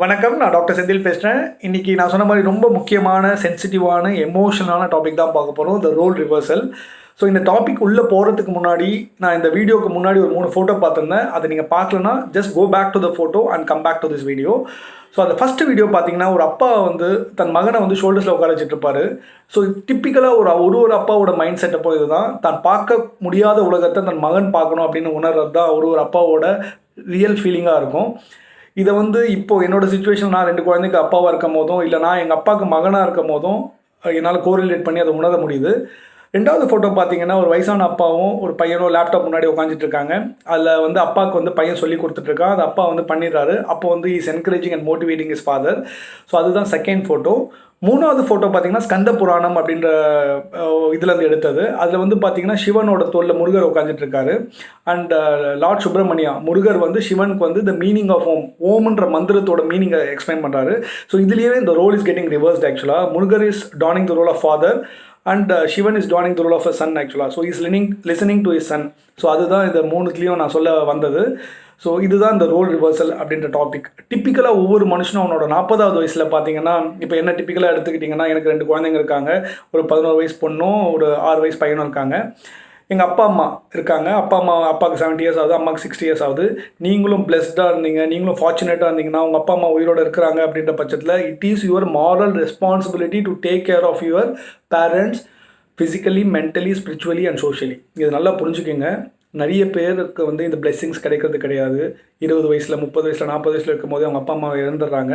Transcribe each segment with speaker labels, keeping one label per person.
Speaker 1: வணக்கம். நான் டாக்டர் செந்தில் பேசுகிறேன். இன்றைக்கி நான் சொன்ன மாதிரி ரொம்ப முக்கியமான, சென்சிட்டிவான, எமோஷனலான டாபிக் தான் பார்க்க போகிறோம். The role reversal. ஸோ இந்த டாபிக் உள்ளே போகிறதுக்கு முன்னாடி நான் இந்த வீடியோக்கு முன்னாடி ஒரு 3 ஃபோட்டோ பார்த்துருந்தேன். அதை நீங்கள் பார்க்கலன்னா just go back to the photo and come back to this video. So அந்த ஃபஸ்ட்டு வீடியோ பார்த்தீங்கன்னா, ஒரு அப்பா வந்து தன் மகனை வந்து ஷோல்டர்ஸில் உட்கார வச்சுட்டு இருப்பாரு. ஸோ டிப்பிக்கலாக ஒரு அப்பாவோட மைண்ட் செட்டப்போ இதுதான். தான் பார்க்க முடியாத உலகத்தை தன் மகன் பார்க்கணும் அப்படின்னு உணர்றது தான் ஒரு அப்பாவோட ரியல் ஃபீலிங்காக இருக்கும். இதை வந்து இப்போது என்னோடய சுச்சுவேஷன், நான் 2 குழந்தைக்கு அப்பாவாக இருக்கும் போதும், இல்லை நான் எங்கள் அப்பாவுக்கு மகனாக இருக்கும் போதும் என்னால் கோரிலேட் பண்ணி அதை உணர முடியுது. 2வது ஃபோட்டோ பார்த்தீங்கன்னா, ஒரு வயசான அப்பாவும் ஒரு பையனும் லேப்டாப் முன்னாடி உட்காந்துட்டு இருக்காங்க. அதில் வந்து அப்பாவுக்கு வந்து பையன் சொல்லி கொடுத்துட்ருக்கான். அது அப்பா வந்து பண்ணிடுறாரு. அப்போ வந்து is encouraging and motivating is father. So அதுதான் செகண்ட் ஃபோட்டோ. 3வது ஃபோட்டோ பார்த்தீங்கன்னா, ஸ்கந்த புராணம் அப்படின்ற இதுலேருந்து எடுத்தது. அதில் வந்து பார்த்தீங்கன்னா, சிவனோட தோளில் முருகர் உட்காந்துட்டு இருக்காரு. அண்ட் லார்ட் சுப்ரமணியா முருகர் வந்து சிவனுக்கு வந்து த மீனிங் ஆஃப் ஓம்ன்ற மந்திரத்தோட மீனிங்கை எக்ஸ்பிளைன் பண்ணுறாரு. ஸோ இதுலேயே இந்த ரோல் இஸ் கெட்டிங் ரிவர்ஸ்ட் ஆக்சுவலாக. Murugar is donning the role of father and Sivan is donning the role of a son ஆக்சுவலாக. So is listening to is son. So அதுதான் இந்த 3த்துலேயும் நான் சொல்ல வந்தது. ஸோ இதுதான் இந்த ரோல் ரிவர்சல் அப்படின்ற டாபிக். டிப்பிக்கலாக ஒவ்வொரு மனுஷனும் அவனோட 40வது வயசில் பார்த்தீங்கன்னா, இப்போ என்ன டிப்பிக்கலாக எடுத்துக்கிட்டிங்கன்னா, எனக்கு 2 குழந்தைங்க இருக்காங்க. ஒரு 11 வயசு பொண்ணும் ஒரு 6 வயசு பையனும் இருக்காங்க. எங்கள் அப்பா அம்மா இருக்காங்க. அப்பாவுக்கு 70 இயர்ஸ் ஆகுது, அம்மாவுக்கு 60 இயர்ஸ் ஆகுது. நீங்களும் பிளெஸ்டாக இருந்தீங்க, நீங்களும் ஃபார்ச்சுனேட்டாக இருந்தீங்கன்னா, உங்கள் அப்பா அம்மா உயிரோடு இருக்கிறாங்க அப்படின்ற பட்சத்தில் it is your moral responsibility to take care of your parents physically, mentally, spiritually and socially. இது நல்லா புரிஞ்சுக்கோங்க. நிறைய பேருக்கு வந்து இந்த பிளெஸ்ஸிங்ஸ் கிடைக்கிறது கிடையாது. 20 வயசில், 30 வயசில், 40 வயசில் இருக்கும் போது அவங்க அப்பா அம்மா இறந்துடுறாங்க.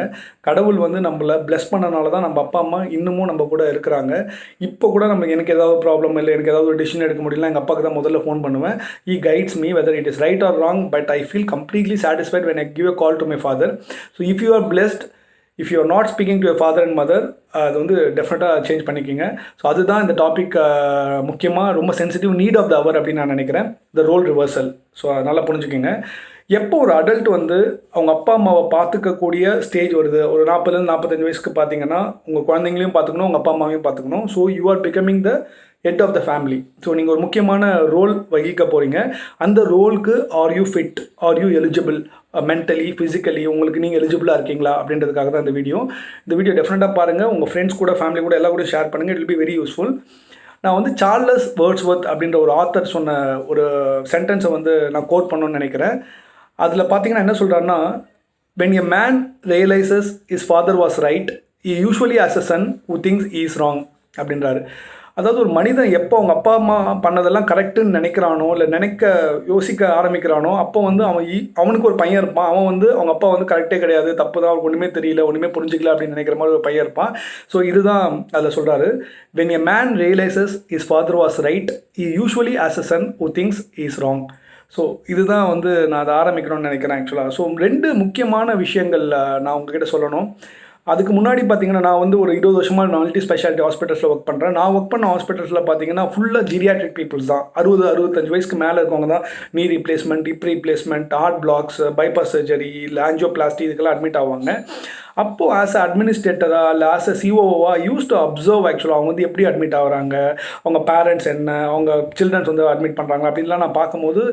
Speaker 1: கடவுள் வந்து நம்மளை பிளெஸ் பண்ணனால தான் நம்ம அப்பா அம்மா இன்னமும் நம்ம கூட இருக்கிறாங்க. இப்போ கூட எனக்கு ஏதாவது ப்ராப்ளம் இல்லை, எனக்கு ஏதாவது ஒரு டிசிஷன் எடுக்க முடியல, எங்கள் அப்பாவுக்கு தான் முதல்ல ஃபோன் பண்ணுவேன். He guides me whether it is right or wrong, but I feel completely satisfied when I give a call to my father. So if you are blessed, if you are not speaking to your father and mother, அது வந்து டெஃபினட்டாக change பண்ணிக்கிங்க. So அதுதான் இந்த topic முக்கியமாக ரொம்ப sensitive need of the அவர் அப்படின்னு நான் நினைக்கிறேன். த ரோல் ரிவர்சல். ஸோ நல்லா புரிஞ்சுக்கிங்க. எப்போ ஒரு அடல்ட் வந்து அவங்க அப்பா அம்மாவை பார்த்துக்கக்கூடிய ஸ்டேஜ் வருது, ஒரு 40லேருந்து 45 வயசுக்கு பார்த்தீங்கன்னா, உங்கள் குழந்தைங்களையும் பார்த்துக்கணும், உங்கள் அப்பா அம்மாவையும் பார்த்துக்கணும். So you are becoming the head of the family. So நீங்கள் ஒரு முக்கியமான ரோல் வகிக்க போகிறீங்க. அந்த ரோலுக்கு are you fit, are you eligible, mentally, physically உங்களுக்கு நீங்கள் எலிஜிபிளாக இருக்கீங்களா அப்படின்றதுக்காக தான் இந்த வீடியோ டெஃபினட்டாக பாருங்கள். உங்கள் ஃப்ரெண்ட்ஸ் கூட, ஃபேமிலி கூட எல்லாம் கூட ஷேர் பண்ணுங்கள். It will be very useful. நான் வந்து சார்லஸ் வேர்ட்ஸ்வொர்த் அப்படின்ற ஒரு ஆத்தர் சொன்ன ஒரு சென்டென்ஸை வந்து நான் கோட் பண்ணணும்னு நினைக்கிறேன். அதில் பார்த்தீங்கன்னா என்ன சொல்கிறாருன்னா, when a man realizes his father was right, he usually has a son who thinks he is wrong அப்படின்றாரு. அதாவது ஒரு மனிதன் எப்போ அவங்க அப்பா அம்மா பண்ணதெல்லாம் கரெக்டுன்னு நினைக்கிறானோ, இல்லை யோசிக்க ஆரம்பிக்கிறானோ, அப்போ வந்து அவனுக்கு ஒரு பையன் இருப்பான். அவன் வந்து அவங்க அப்பா வந்து கரெக்டே கிடையாது, தப்பு தான், அவனுக்கு ஒன்றுமே தெரியல, ஒன்றுமே புரிஞ்சிக்கல அப்படின்னு நினைக்கிற மாதிரி ஒரு பையன் இருப்பான். ஸோ இதுதான் அதில் சொல்கிறாரு. when a man realizes his father was right, he usually has a son who thinks he is wrong. So இதுதான் வந்து நான் அதை ஆரம்பிக்கணும்னு நினைக்கிறேன் ஆக்சுவலாக. ஸோ 2 முக்கியமான விஷயங்கள் நான் உங்ககிட்ட சொல்லணும். அதுக்கு முன்னாடி பார்த்தீங்கன்னா, நான் வந்து ஒரு 20 வருஷமாக மல்டி ஸ்பெஷாலிட்டி ஹாஸ்பிட்டல்ஸில் ஒர்க் பண்ணுறேன். நான் ஒர்க் பண்ண ஹாஸ்பிட்டல்ஸில் பார்த்தீங்கன்னா ஃபுல்லாக ஜீரியாட்ரிக் பீப்புள்ஸ் தான். 60-65 வயசுக்கு மேலே இருக்கவங்க தான் knee replacement, hip replacement, heart blocks, bypass surgery, இல்லை ஆஞ்சியோபிளாஸ்டி இதுக்கெல்லாம் அட்மிட் ஆவாங்க. அப்போது ஆஸ் அ அட்மினிஸ்ட்ரேட்டராக இல்லை ஆஸ் அ சிஓவாக யூஸ் டு அப்சர்வ் ஆக்சுவலாக அவங்க வந்து எப்படி அட்மிட் ஆகுறாங்க, அவங்க பேரண்ட்ஸ் என்ன, அவங்க சில்ட்ரன்ஸ் வந்து அட்மிட் பண்ணுறாங்க அப்படின்லாம் நான் பார்க்கும்போது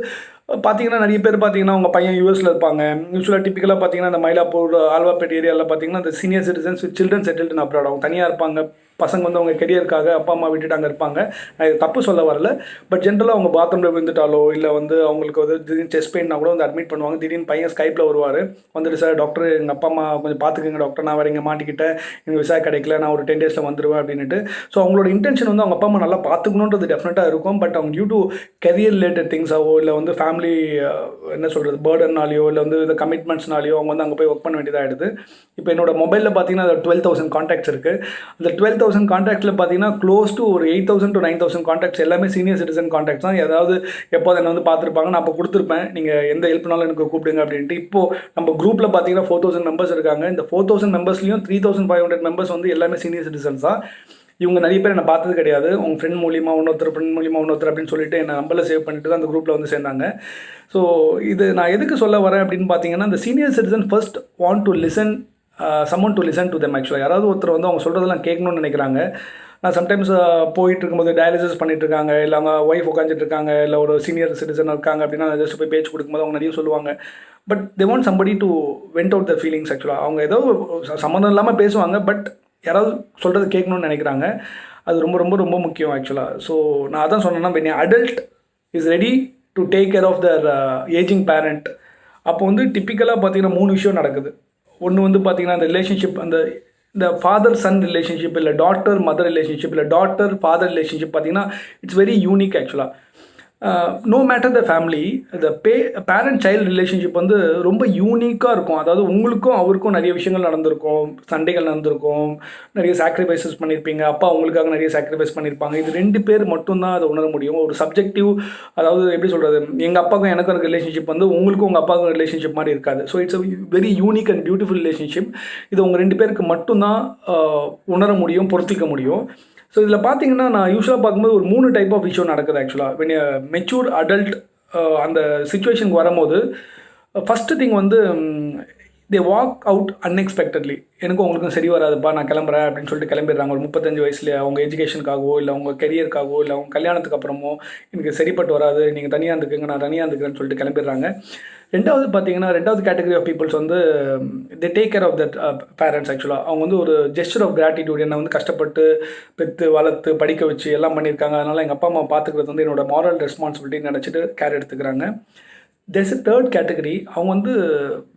Speaker 1: பார்த்தீங்கன்னா, நிறைய பேர் பார்த்தீங்கன்னா அவங்க பையன் யூஎஸில் இருப்பாங்க. யூஸ்வலாக டிப்பிக்கலாக பார்த்தீங்கன்னா, இந்த மயிலாப்பூர், ஆல்வாப்பேட் ஏரியாவில் பார்த்தீங்கன்னா, இந்த senior citizens with children settled in abroad, அவங்க தனியாக இருப்பாங்க. பசங்க வந்து அவங்க கெரியருக்காக அப்பா அம்மா விட்டுட்டு அங்கே இருப்பாங்க. நான் இது தப்பு சொல்ல வரல. பட் ஜென்ரலாக அவங்க பாத்ரூமில் விழுந்துட்டாலோ, இல்லை வந்து அவங்களுக்கு வந்து திடீர்னு செஸ்ட் பெயின்னா கூட வந்து அட்மிட் பண்ணுவாங்க. திடீர்னு பையன் ஸ்கைப்பில் வருவார், வந்துட்டு சார் டாக்டர் எங்கள் அப்பா அம்மா கொஞ்சம் பார்த்துக்கங்க டாக்டர், நான் வேறு இங்கே மாட்டிக்கிட்டேன், எனக்கு விசா கிடைக்கல, நான் ஒரு 10 டேஸில் வந்துடுவேன் அப்படின்ட்டு. ஸோ அவங்களோட இன்டென்ஷன் வந்து அவங்க அப்பா அம்மா நல்லா பார்த்துக்கணுன்றது டெஃபினட்டாக இருக்கும். பட் அவங்க டியூ டு கெரியர் ரிலேட்டட் திங்ஸாவோ, இல்லை வந்து ஃபேமிலி என்ன சொல்கிறது பேர்டன்னாலேயோ, இல்லை வந்து இந்த கமிட்மெண்ட்ஸ்னாலேயோ அவங்க வந்து அங்கே போய் ஒர்க் பண்ண வேண்டியதாக ஆகிடுது. இப்போ என்னோட மொபைலில் பார்த்தீங்கன்னா 12,000 கான்டாக்ட்ஸ் இருக்குது. அந்த 12,000 கான்டாக்டில் பார்த்தீங்கன்னா க்ளோஸ் டு ஒரு 8,000 to 9,000 கான்டாக்ட்ஸ் எல்லாமே சீனியர் சிட்டிசன் கான்டாக்ட்ஸ் தான். ஏதாவது எப்போது என்ன வந்து பார்த்துருப்பாங்க, நான் அப்போ கொடுத்துருப்பேன், நீங்கள் எந்த ஹெல்ப்னாலும் எனக்கு கூப்பிடுங்க அப்படின்ட்டு. இப்போது நம்ம குரூப்பில் பார்த்தீங்கன்னா 4,000 மெம்பர்ஸ் இருக்காங்க. இந்த 4,000 மெம்பர்ஸ்லையும் 3,500 மெம்பர்ஸ் வந்து எல்லாமே சீனியர் சிட்டிசன்ஸ் தான். இவங்க நிறைய பேர் என்னை பார்த்தது கிடையாது. உங்கள் ஃப்ரெண்ட் மூலியமாக இன்னொருத்தர் அப்படின்னு சொல்லிட்டு என்னை நம்பரில் சேவ் பண்ணிட்டு தான் அந்த குரூப்பில் வந்து சேர்ந்தாங்க. ஸோ இது நான் எதுக்கு சொல்ல வரேன் அப்படின்னு பார்த்தீங்கன்னா, இந்த senior citizen first want to listen someone to listen to them ஆக்சுவலாக. யாராவது ஒருத்தர் வந்து அவங்க சொல்கிறதெல்லாம் கேட்கணும்னு நினைக்கிறாங்க. நான் சம்டைம்ஸ் போயிட்டு இருக்கும்போது டயாலிசிஸ் பண்ணிட்டு இருக்காங்க, இல்லை அவங்க ஒய்ஃப் உட்காந்துட்டு இருக்காங்க, இல்லை ஒரு சீனியர் சிட்டிசன் இருக்காங்க அப்படின்னா ஜஸ்ட் போய் பேச்சு கொடுக்கும்போது அவங்க நிறைய சொல்லுவாங்க. But they want somebody to went out the feelings ஆக்சுவலாக. அவங்க ஏதோ சம்மந்தம் இல்லாமல் பேசுவாங்க, பட் யாராவது சொல்கிறது கேட்கணும்னு நினைக்கிறாங்க. அது ரொம்ப ரொம்ப ரொம்ப முக்கியம் ஆக்சுவலாக. ஸோ நான் அதான் சொன்னேன்னா, when adult is ready to take care of their aging parent, அப்போ வந்து டிப்பிக்கலாக பார்த்தீங்கன்னா 3 விஷயம் நடக்குது. ஒன்று வந்து பார்த்தீங்கன்னா அந்த ரிலேஷன்ஷிப், இந்த ஃபாதர் சன் ரிலேஷன்ஷிப், இல்லை டாட்டர் மதர் ரிலேஷன்ஷிப், இல்லை டாட்டர் ஃபாதர் ரிலேஷன்ஷிப் பார்த்தீங்கன்னா இட்ஸ் வெரி யூனிக் ஆக்சுவலாக. No matter the family, the parent child relationship வந்து ரொம்ப யூனிக்காக இருக்கும். அதாவது உங்களுக்கும் அவருக்கும் நிறைய விஷயங்கள் நடந்திருக்கும், சண்டைகள் நடந்திருக்கும், நிறைய சாக்ரிஃபைசஸ் பண்ணியிருப்பீங்க, அப்பா அவங்களுக்காக நிறைய சாக்ரிஃபைஸ் பண்ணியிருப்பாங்க. இது 2 பேர் மட்டும்தான் அதை உணர முடியும். ஒரு சப்ஜெக்டிவ், அதாவது எப்படி சொல்கிறது, எங்கள் அப்பாவுக்கும் எனக்கும் இருக்க ரிலேஷன்ஷிப் வந்து உங்களுக்கும் உங்கள் அப்பாவுக்கும் ரிலேஷன்ஷிப் மாதிரி இருக்காது. So it's a very unique and beautiful relationship. இது உங்கள் 2 பேருக்கு மட்டும்தான் உணர முடியும், பொறுத்திக்க முடியும். ஸோ இதில் பார்த்தீங்கன்னா நான் யூஸ்வலாக பார்க்கும்போது ஒரு 3 டைப் ஆஃப் விஷயம் நடக்குது ஆக்சுவலாக. வென் மெச்சூர் அடல்ட் அந்த சுச்சுவேஷனுக்கு வரும்போது, ஃபஸ்ட்டு திங் வந்து தே வாக் அவுட் அன்எக்ஸ்பெக்டட்லி. எனக்கும் உங்களுக்கும் சரி வராதுப்பா, நான் கிளம்புறேன் அப்படின்னு சொல்லிட்டு கிளம்பிடுறாங்க. ஒரு 35 வயசுல அவங்க எஜுகேஷனுக்காகவோ, இல்லை அவங்க கெரியருக்காகவோ, இல்லை அவங்க கல்யாணத்துக்கு அப்புறமோ எனக்கு சரிப்பட்டு வராது, நீங்கள் தனியாக இருந்துக்குங்க, நான் தனியாக இருந்துக்கிறேன்னு சொல்லிட்டு கிளம்பிடுறாங்க. ரெண்டாவது பார்த்தீங்கன்னா, ரெண்டாவது கேட்டகரி ஆஃப் பீப்புள்ஸ் வந்து they take care of that parents ஆக்சுவலாக. அவங்க வந்து ஒரு ஜெஸ்டர் ஆஃப் கிராட்டிடியூட், என்னை வந்து கஷ்டப்பட்டு பெற்று வளர்த்து படிக்க வச்சு எல்லாம் பண்ணியிருக்காங்க, அதனால் எங்கள் அப்பா அம்மா பார்த்துக்கிறது வந்து என்னோட மாரல் ரெஸ்பான்சிபிலிட்டி நினச்சிட்டு கேர் எடுத்துக்கிறாங்க. there's a third category. அவங்க வந்து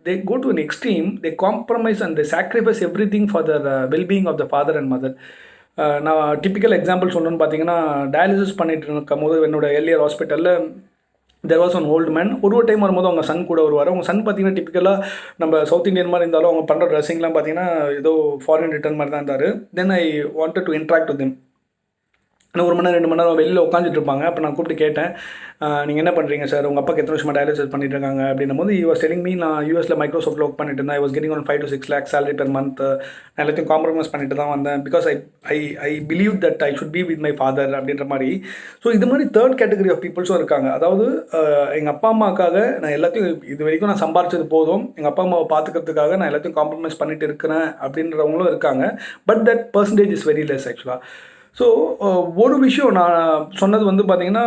Speaker 1: they go to an extreme, they compromise and they sacrifice everything for the well-being of the father and mother. நான் டிப்பிக்கல் எக்ஸாம்பிள் சொல்லணும்னு பார்த்தீங்கன்னா, டயாலிசிஸ் பண்ணிட்டு இருக்கும் போது என்னோட எல்லியர் ஹாஸ்பிட்டலில் there was an old man. ஒரு டைம் வரும்போது அவங்க சன் கூட வருவார். அவங்க சன் பார்த்தீங்கன்னா டிப்பிக்கலாக நம்ம சவுத் இந்தியன் மாதிரி இருந்தாலும் அவங்க பண்ணுற ட்ரெஸ்ஸிங்லாம் பார்த்தீங்கன்னா ஏதோ ஃபாரின் ரிட்டர்ன் மாதிரி தான் இருந்தார். Then I wanted to interact with them. இன்னும் 1 மணி நேரம் 2 மணி நேரம் வெளியில் உட்காந்துட்டு இருப்பாங்க. அப்போ நான் கூப்பிட்டு கேட்டேன், நீங்கள் என்ன பண்ணுறீங்க சார், உங்கள் அப்பாக்கு எத்தனை வருஷமாக டயாலிசிஸ் பண்ணிட்டு இருக்காங்க அப்படின்னும் போது, வாஸ் டெல்லிங் மீ, நான் யூஎஸில் மைக்ரோசாஃப்ட்டில் ஒர்க் பண்ணிட்டு இருந்தேன். I was getting 5 to 6 lakhs salary per month. நான் எல்லாத்தையும் காம்ப்ரமைஸ் பண்ணிட்டு தான் வந்தேன், because I believe that I should be with my father அப்படின்ற மாதிரி. ஸோ இது மாதிரி தேர்ட் கேட்டகரி ஆஃப் பீப்புள்ஸும் இருக்காங்க. அதாவது எங்கள் அப்பா அம்மாவுக்காக நான் எல்லாத்தையும், இது வரைக்கும் நான் சம்பாரிச்சது போதும், எங்கள் அப்பா அம்மாவை பார்த்துக்கிறதுக்காக நான் எல்லாத்தையும் காம்ப்ரமைஸ் பண்ணிட்டு இருக்கிறேன் அப்படின்றவங்களும் இருக்காங்க. But that percentage is very less ஆக்சுவலாக. ஸோ ஒரு விஷயம் நான் சொன்னது வந்து பார்த்திங்கன்னா,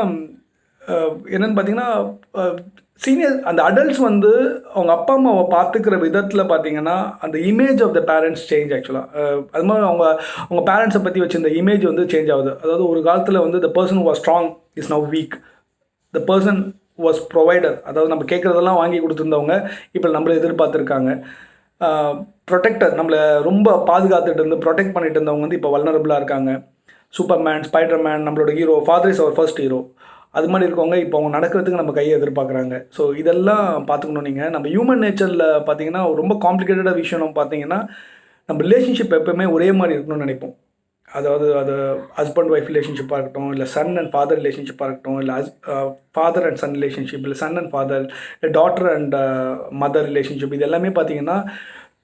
Speaker 1: என்னென்னு பார்த்தீங்கன்னா, சீனியர் அந்த அடல்ட்ஸ் வந்து அவங்க அப்பா அம்மாவை பார்த்துக்கிற விதத்தில் பார்த்தீங்கன்னா அந்த image of the parents change ஆக்சுவலாக. அது மாதிரி அவங்க பேரண்ட்ஸை பற்றி வச்சிருந்த இமேஜ் வந்து சேஞ்ச் ஆகுது. அதாவது ஒரு காலத்தில் வந்து the person was strong is now week, the person was provider, அதாவது நம்ம கேட்குறதெல்லாம் வாங்கி கொடுத்துருந்தவங்க இப்போ நம்மளை எதிர்பார்த்துருக்காங்க. ப்ரொடெக்டர், நம்மளை ரொம்ப பாதுகாத்துட்டு இருந்து ப்ரொடெக்ட் பண்ணிட்டு இருந்தவங்க வந்து இப்போ வல்னரபுளாக இருக்காங்க. சூப்பர்மேன், ஸ்பைடர்மேன், நம்மளோட hero, father is our first hero, அது மாதிரி இருக்கவங்க இப்போ அவங்க நடக்கிறதுக்கு நம்ம கையை எதிர்பார்க்குறாங்க. ஸோ இதெல்லாம் பார்த்துக்கணும். நீங்கள் நம்ம ஹியூமன் நேச்சரில் பார்த்தீங்கன்னா ரொம்ப காம்ப்ளிகேட்டடாக விஷயம் நம்ம பார்த்தீங்கன்னா, நம்ம ரிலேஷன்ஷிப் எப்போவுமே ஒரே மாதிரி இருக்கணும்னு நினைப்போம். அதாவது அது ஹஸ்பண்ட் ஒய்ஃப் ரிலேஷன்ஷிப்பாக இருக்கட்டும், இல்லை சன் அண்ட் ஃபாதர் ரிலேஷன்ஷிப்பாக இருக்கட்டும், இல்லை ஃபாதர் அண்ட் சன் ரிலேஷன்ஷிப், இல்லை சன் அண்ட் ஃபாதர், இல்லை டாட்டர் அண்ட் மதர் ரிலேஷன்ஷிப், இது எல்லாமே பார்த்தீங்கன்னா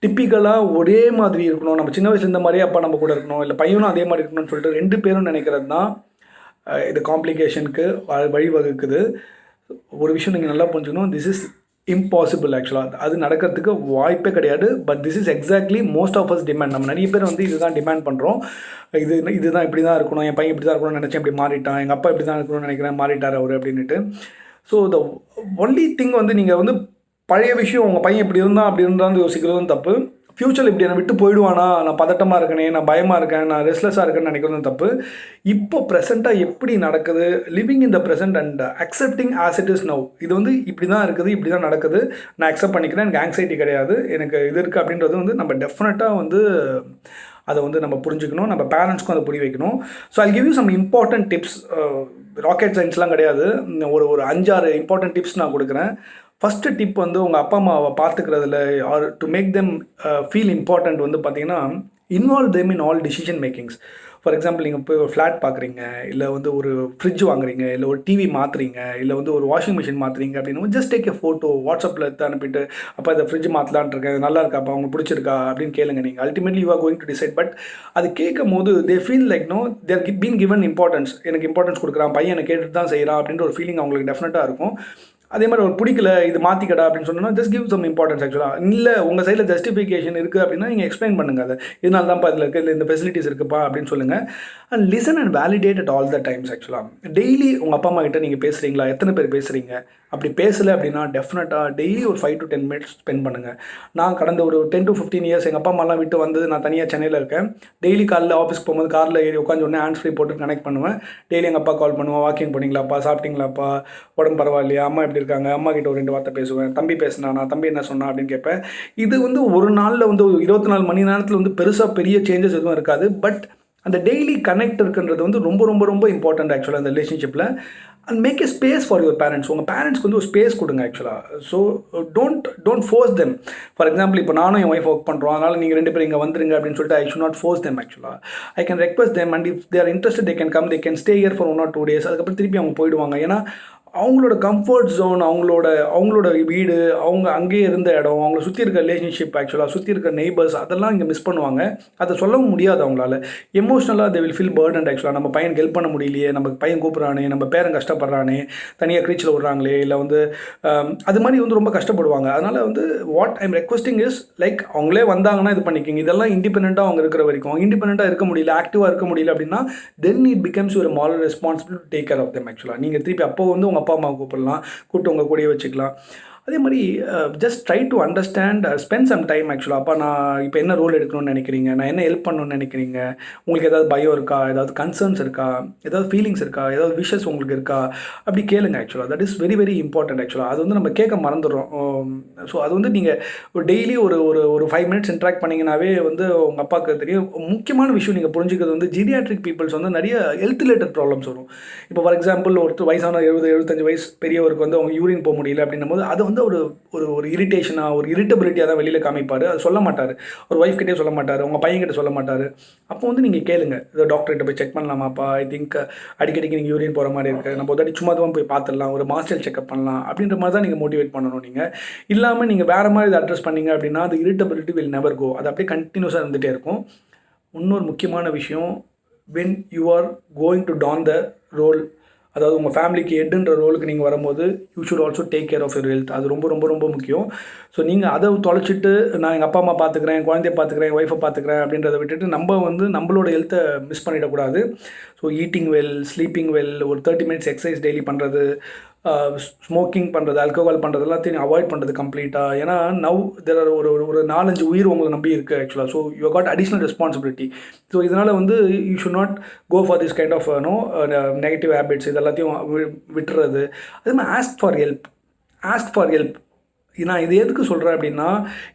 Speaker 1: டிப்பிக்கலாக ஒரே மாதிரி இருக்கணும். நம்ம சின்ன வயசுல இந்த மாதிரியே அப்பா நம்ம கூட இருக்கணும், இல்லை பையனும் அதே மாதிரி இருக்கணும்னு சொல்லிட்டு 2 பேரும் நினைக்கிறது தான் இது காம்ப்ளிகேஷனுக்கு வழிவகுக்குது. ஒரு விஷயம் நீங்கள் நல்லா புரிஞ்சுக்கணும், திஸ் இஸ் இம்பாசிபிள் ஆக்சுவலாக. அது நடக்கிறதுக்கு வாய்ப்பே கிடையாது. But this is exactly most of us demand. நம்ம நிறைய பேர் வந்து இதுதான் டிமாண்ட் பண்ணுறோம். இதுதான் இப்படி தான் இருக்கணும், என் பையன் இப்படி தான் இருக்கணும்னு நினச்சேன், இப்படி மாறிட்டான், எங்கள் அப்பா இப்படி தான் இருக்கணும்னு நினைக்கிறேன், மாறிட்டார் அவர் அப்படின்ட்டு. ஸோ த ஒன்லி திங் வந்து நீங்கள் வந்து பழைய விஷயம், உங்கள் பையன் இப்படி இருந்தால் அப்படி இருந்தான்னு யோசிக்கிறதும் தப்பு. ஃப்யூச்சரில் இப்படி என்னை விட்டு போயிடுவானா, நான் பதட்டமாக இருக்கேனே, நான் பயமாக இருக்கேன், நான் ரெஸ்ட்லெஸ்ஸாக இருக்கேன்னு நினைக்கிறதும் தப்பு. இப்போ ப்ரெசென்ட்டாக எப்படி நடக்குது, living in the present and accepting as it is now. இது வந்து இப்படி தான் இருக்குது, இப்படி தான் நடக்குது, நான் அக்செப்ட் பண்ணிக்கிறேன், எனக்கு ஆங்ஸைட்டி கிடையாது, எனக்கு இது இருக்குது அப்படின்றது வந்து நம்ம டெஃபினட்டாக வந்து அதை வந்து நம்ம புரிஞ்சுக்கணும். நம்ம பேரண்ட்ஸ்க்கும் அதை புரிய வைக்கணும். So I give you some important tips. Rocket சயின்ஸ்லாம் கிடையாது, ஒரு 5-6 இம்பார்ட்டன்ட் டிப்ஸ் நான் கொடுக்குறேன். ஃபஸ்ட்டு டிப் வந்து உங்கள் அப்பா அம்மாவை பார்த்துக்கிறதுல are to make them feel important வந்து பார்த்தீங்கன்னா, involve them in all decision makings. For example, நீங்கள் போய் ஒரு ஃப்ளாட் பார்க்குறீங்க, இல்லை வந்து ஒரு ஃப்ரிட்ஜ் வாங்குறீங்க, இல்லை ஒரு டிவி மாற்றுறீங்க, இல்லை வந்து ஒரு வாஷிங் மிஷின் மாற்றுறீங்க அப்படின்னு ஜஸ்ட் டேக் எ ஃபோட்டோ, வாட்ஸ்அப்பில் எடுத்து அனுப்பிட்டு, அப்போ இந்த ஃப்ரிட்ஜ் மாற்றலான் இருக்கேன், நல்லா இருக்காப்பா, உங்களுக்கு பிடிச்சிருக்கா அப்படின்னு கேளுங்க. நீங்கள் ultimately you are going to decide. But அது கேட்கும் போது they feel like no there been given importance. எனக்கு இம்பார்ட்டன்ஸ் கொடுக்குறான், பையன் என்னை கேட்டுட்டு தான் செய்கிறான் அப்படின்ற ஒரு ஃபீலிங் அவங்களுக்கு டெஃபினட்டாக இருக்கும். அதே மாதிரி ஒரு பிடிக்கல இது மாற்றிக்கடா அப்படின்னு சொன்னால் ஜஸ்ட் கிவ் சம் இம்பார்ட்டன்ஸ் ஆக்சுவலாக. இல்லை உங்கள் சைடில் ஜஸ்டிஃபிகேஷன் இருக்குது அப்படின்னா நீங்கள் எக்ஸ்பிளைன் பண்ணுங்கள் அதை, இதனால தான்ப்பா இதில் இருக்குது, இல்லை இந்த ஃபெசிலிட்டிஸ் இருக்குப்பா அப்படின்னு சொல்லுங்கள். And listen and validate at all the times. ஆக்சுவலாக டெய்லி உங்கள் அப்பா அம்மா கிட்ட நீங்கள் பேசுகிறீங்களா, எத்தனை பேர் பேசுகிறீங்க? அப்படி பேசலை அப்படின்னா டெஃபினட்டாக டெய்லி ஒரு 5 to 10 minutes ஸ்பெண்ட் பண்ணுங்கள். நான் கடந்த ஒரு 10 to 15 years எங்கள் அப்பா அம்மாலாம் விட்டு வந்தது, நான் தனியாக சென்னையில் இருக்கேன். டெய்லி காலையில் ஆஃபீஸ்க்கு போகும்போது காரில் ஏறி உட்காந்து உடனே ஹேண்ட்ஸ் ஃப்ரீ போட்டு கனெக்ட் பண்ணுவேன். டெய்லி எங்கள் அப்பா கால் பண்ணுவேன், வாக்கிங் போனீங்களாப்பா, சாப்பிட்டீங்களாப்பா, உடம்பு பரவாயில்லையா, அம்மா எப்படி இருக்காங்க, அம்மா கிட்ட ஒரு 2 வார்த்தை பேசுவேன், தம்பி பேசினானா, தம்பி என்ன சொன்னா அப்படின்னு கேட்பேன். இது வந்து ஒரு நாளில் வந்து 24 மணி நேரத்தில் வந்து பெருசாக பெரிய சேஞ்சஸ் எதுவும் இருக்காது. பட் அந்த டெய்லி கனெக்ட் இருக்குன்றது வந்து ரொம்ப ரொம்ப ரொம்ப இம்பார்ட்டன்ட் ஆக்சுவலாக அந்த ரிலேஷன்ஷிப்பில். And make a space for your parents. உங்கள் பேரண்ட்ஸ்க்கு வந்து ஒரு ஸ்பேஸ் கொடுங்க ஆக்சுவலாக. So don't force them. For example இப்போ நானும் என் ஒய்ஃப் ஒர்க் பண்ணுறோம், அதனால் நீங்கள் 2 பேர் இங்கே வந்துருங்க அப்படின்னு சொல்லிட்டு I should not force them ஆக்சுவலாக. I can request them and if they are interested they can come, they can stay here for 1 or 2 days. அதுக்கப்புறம் திருப்பி அவங்க போயிடுவாங்க. ஏன்னா அவங்களோட கம்ஃபர்ட் ஜோன், அவங்களோட வீடு, அவங்க அங்கேயே இருந்த இடம், அவங்கள சுற்றி இருக்க ரிலேஷன்ஷிப், ஆக்சுவலாக சுற்றி இருக்க நெய்பர்ஸ், அதெல்லாம் இங்கே மிஸ் பண்ணுவாங்க. அதை சொல்லவும் முடியாது அவங்களால. எமோஷ்னலாக தே வில் ஃபீல் பர்டன்ட் ஆக்சுவலாக. நம்ம பையனுக்கு ஹெல்ப் பண்ண முடியலையே, நம்ம பையன் கூப்பிட்றானே, நம்ம பேரன் கஷ்டப்படுறானே, தனியாக க்ரீச்சில் விட்றாங்களே, இல்லை வந்து அது மாதிரி வந்து ரொம்ப கஷ்டப்படுவாங்க. அதனால் வந்து what I'm requesting is like அவங்களே வந்தாங்கன்னா இது பண்ணிக்கிங்க. இதெல்லாம் இண்டிபெண்ட்டாக அவங்க இருக்கிற வரைக்கும். இண்டிபெண்ட்டாக இருக்க முடியல, ஆக்டிவாக இருக்க முடியல அப்படின்னா then it becomes your moral responsibility to take care of them ஆக்சுவலாக. நீங்கள் திருப்பி அப்போ வந்து உங்கள் அப்பா அம்மாவை கூப்பிடலாம், கூப்பிட்டு உங்கள் கூடயே வச்சுக்கலாம். அதே மாதிரி just try to understand, spend some time ஆக்சுவலாக. அப்போ நான் இப்போ என்ன ரோல் எடுக்கணும்னு நினைக்கிறீங்க, நான் என்ன ஹெல்ப் பண்ணணும்னு நினைக்கிறீங்க, உங்களுக்கு ஏதாவது பயம் இருக்கா, ஏதாவது கன்சர்ன்ஸ் இருக்கா, ஏதாவது ஃபீலிங்ஸ் இருக்கா, ஏதாவது விஷஸ் உங்களுக்கு இருக்கா, அப்படி கேளுங்க ஆக்சுவலாக. That is very very important ஆக்சுவலாக. அது வந்து நம்ம கேட்க மறந்துடுறோம். ஸோ அது வந்து நீங்கள் ஒரு டெய்லி ஒரு 5 minutes இன்ட்ராக்ட் பண்ணிங்கனாவே வந்து உங்கள் அப்பாவுக்கு தெரியும். முக்கியமான விஷயம் நீங்கள் புரிஞ்சுக்கிறது வந்து ஜீரியாட்ரிக் பீப்புள்ஸ் வந்து நிறைய ஹெல்த் ரிலேட்டட் ப்ராப்ளம்ஸ் வரும். இப்போ ஃபார் எக்ஸாம்பிள் ஒருத்தர் வயசான 70-75 வயசு பெரியவருக்கு வந்து அவங்க யூரின் போக முடியல அப்படின்னும் போது அது வந்து ஒரு இரிட்டேஷனாக, ஒரு இரிட்டபிலிட்டியாக தான் வெளியில் காமிப்பார். அது சொல்ல மாட்டார், ஒரு ஒய்ஃப் கிட்டே சொல்ல மாட்டார், உங்கள் பையன்கிட்ட சொல்ல மாட்டார். அப்போ வந்து நீங்கள் கேளுங்க, இதை டாக்டர்கிட்ட போய் செக் பண்ணலாமாப்பா, ஐ திங்க் அடிக்கடிக்கு நீங்கள் யூரின் போகிற மாதிரி இருக்குது, நம்ம ஒரு சும்மா தான் போய் பார்த்துடலாம், ஒரு மாஸ்டர் செக்அப் பண்ணலாம் அப்படின்ற மாதிரி தான் நீங்கள் மோட்டிவேட் பண்ணணும். நீங்கள் இல்லாமல் நீங்கள் வேறு மாதிரி இதை அட்ரஸ் பண்ணிங்க அப்படின்னா அது இரிட்டபிலிட்டி வில் நெவர் கோ. அது அப்படியே கண்டினியூஸாக இருந்துகிட்டே இருக்கும். இன்னொரு முக்கியமான விஷயம், when you are going to don the role, அதாவது உங்கள் ஃபேமிலிக்கு ஹெட்டுன்ற ரோலுக்கு நீங்கள் வரும்போது you should also take care of your health. அது ரொம்ப ரொம்ப ரொம்ப முக்கியம். ஸோ நீங்கள் அதை தொலைச்சிட்டு நான் எங்கள் அப்பா அம்மா பார்த்துக்கிறேன், என் குழந்தைய பார்த்துக்கிறேன், என் ஒய்ஃபை பார்த்துக்கிறேன் அப்படின்றத விட்டுட்டு நம்ம வந்து நம்மளோட ஹெல்த்தை மிஸ் பண்ணிடக்கூடாது. So eating well, sleeping well, ஒரு 30 minutes எக்ஸசைஸ் டெய்லி பண்ணுறது, ஸ்மோக்கிங் பண்ணுறது, ஆல்கோஹால் பண்ணுறது எல்லாத்தையும் அவாய்ட் பண்ணுறது கம்ப்ளீட்டாக. ஏன்னா நவ் தேர் ஆர் ஒரு 4-5 உயிர் உங்களை நம்பி இருக்குது ஆக்சுவலாக. So you got additional responsibility. So இதனால் வந்து you should not go for this kind of negative habits. இது எல்லாத்தையும் விட்டுறது. அதே மாதிரி ஆஸ்க் ஃபார் ஹெல்ப். நான் இது எதுக்கு சொல்கிறேன் அப்படின்னா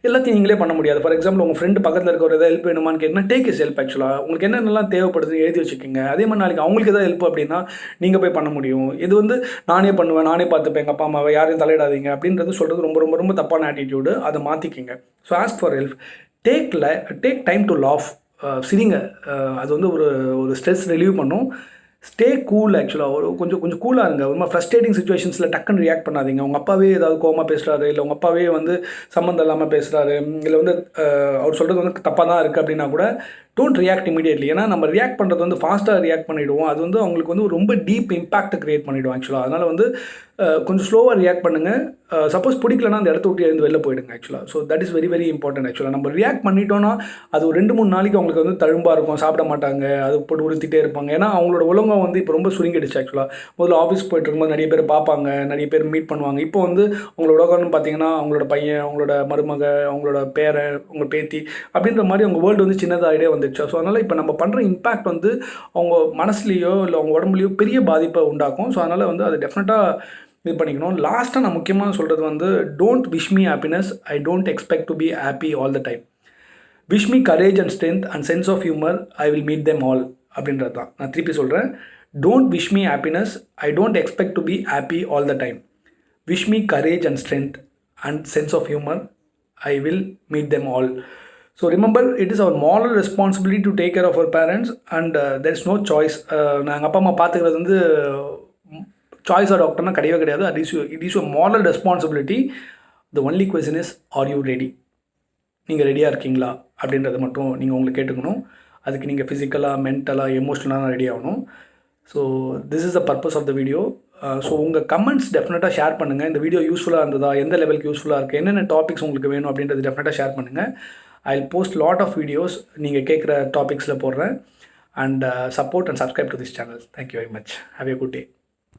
Speaker 1: எல்லாத்தையும் நீங்களே பண்ண முடியாது. ஃபார் எக்ஸாம்பிள் உங்கள் ஃப்ரெண்டு பக்கத்தில் இருக்க ஒரு எதாவது ஹெல்ப் வேணுமான்னு கேட்டிங்கன்னா டேக் இஸ் ஹெல்ப் ஆக்சுவலாக. உங்களுக்கு என்னென்னலாம் தேவைப்படுது எழுதி வச்சுக்கோங்க. அதே மாதிரி நாளைக்கு அவங்களுக்கு எதாவது ஹெல்ப் அப்படின்னா நீங்கள் போய் பண்ண முடியும். இது வந்து நானே பண்ணுவேன், நானே பார்த்துப்பேன் எங்கள் அப்பா அம்மாவை, யாரையும் தலையிடாதீங்க அப்படின்றது சொல்கிறது ரொம்ப ரொம்ப ரொம்ப தப்பான ஆட்டிடியூடு. அதை மாற்றிக்கிங்க. So ask for help. Take time to laugh. சிரிங்க. அது வந்து ஒரு ஸ்ட்ரெஸ் ரிலீவ் பண்ணும். ஸ்டே கூல் ஆக்சுவலாக. கொஞ்சம் கூலாக இருங்க. ரொம்ப ஃப்ரஸ்ட்ரேட்டிங் சுச்சுவேஷன்ஸில் டக்குன்னு ரியாக்ட் பண்ணாதீங்க. உங்கள் அப்பாவே ஏதாவது கோவமாக பேசுகிறாரு, இல்லை உங்கள் அப்பாவே வந்து சம்மந்தம் இல்லாமல் பேசுகிறாரு, இல்லை வந்து அவர் சொல்கிறது வந்து தப்பாக தான் இருக்குது அப்படின்னா கூட டோன்ட் ரியாக்ட் இமீடியட்லி. ஏன்னா நம்ம ரியாக்ட் பண்ணுறது வந்து ஃபாஸ்ட்டாக ரியாக்ட் பண்ணிவிடுவோம். அது வந்து அவங்களுக்கு வந்து ரொம்ப டீப் இம்பாக்ட் க்ரியேட் பண்ணிவிடும் ஆக்சுவலாக. அதனால் வந்து கொஞ்சம் ஸ்லோவாக ரியாக்ட் பண்ணுங்கள். சப்போஸ் பிடிக்கலன்னா அந்த இடத்த விட்டு எழுந்து வெளில போயிடுங்க ஆக்சுவலாக. So that is very very important ஆக்சுவலாக. நம்ம ரியாக்ட் பண்ணிட்டோன்னா அது ஒரு 2-3 நாளைக்கு அவங்களுக்கு வந்து தழும்பாக இருக்கும், சாப்பிட மாட்டாங்க, அது போட்டு உறுத்திட்டே இருப்பாங்க. ஏன்னா அவங்களோட உலகம் வந்து இப்போ ரொம்ப சுருங்கிடுச்சு ஆக்சுவலாக. முதல்ல ஆஃபீஸ் போயிட்டு இருக்கும்போது நிறைய பேர் பார்ப்பாங்க, நிறைய பேர் மீட் பண்ணுவாங்க. இப்போ வந்து அவங்களோட உலகம்னு பார்த்தீங்கன்னா அவங்களோட பையன், அவங்களோட மருமக, அவங்களோட பேரன், அவங்க பேத்தி அப்படின்ற மாதிரி அவங்க வேர்ல்டு வந்து சின்னதாகிட்டே வந்துடுச்சு. ஸோ அதனால் இப்போ நம்ம பண்ணுற இம்பேக்ட் வந்து அவங்க மனசுலேயோ இல்லை அவங்க உடம்புலையோ பெரிய பாதிப்பை உண்டாக்கும். ஸோ அதனால் வந்து அது டெஃபினட்டாக இது பண்ணிக்கணும். லாஸ்ட்டாக நான் முக்கியமாக சொல்கிறது வந்து don't wish me happiness, I don't expect to be happy all the time. Wish me courage and strength and sense of humour, I will meet them all அப்படின்றது தான். நான் திருப்பி சொல்கிறேன். Don't wish me happiness, I don't expect to be happy all the time. Wish me courage and strength and sense of humour, I will meet them all. So remember, it is our moral responsibility to take care of our parents and there is no choice. நான் எங்கள் அப்பா அம்மா பார்த்துக்கிறது வந்து சாய்ஸாக டாக்டர்னா கிடையவே கிடையாது. It is your moral responsibility. The only question is, are you ready? நீங்கள் ரெடியாக இருக்கீங்களா அப்படின்றத மட்டும் நீங்கள் உங்களுக்கு கேட்டுக்கணும். அதுக்கு நீங்கள் ஃபிசிக்கலாக, மென்டலாக, எமோஷ்னலாக ரெடி ஆகணும். So this is the purpose of the video. So உங்கள் கமெண்ட்ஸ் டெஃபினட்டாக ஷேர் பண்ணுங்கள். இந்த வீடியோ யூஸ்ஃபுல்லாக இருந்ததா, எந்த லெவலுக்கு யூஸ்ஃபுல்லாக இருக்குது, என்னென்ன டாபிக்ஸ் உங்களுக்கு வேணும் அப்படின்றது டெஃபினட்டாக ஷேர் பண்ணுங்கள். I will post lot of videos நீங்கள் கேட்குற டாபிக்ஸில் போடுறேன். And support and subscribe to this channel. Thank you very much. Have a good day.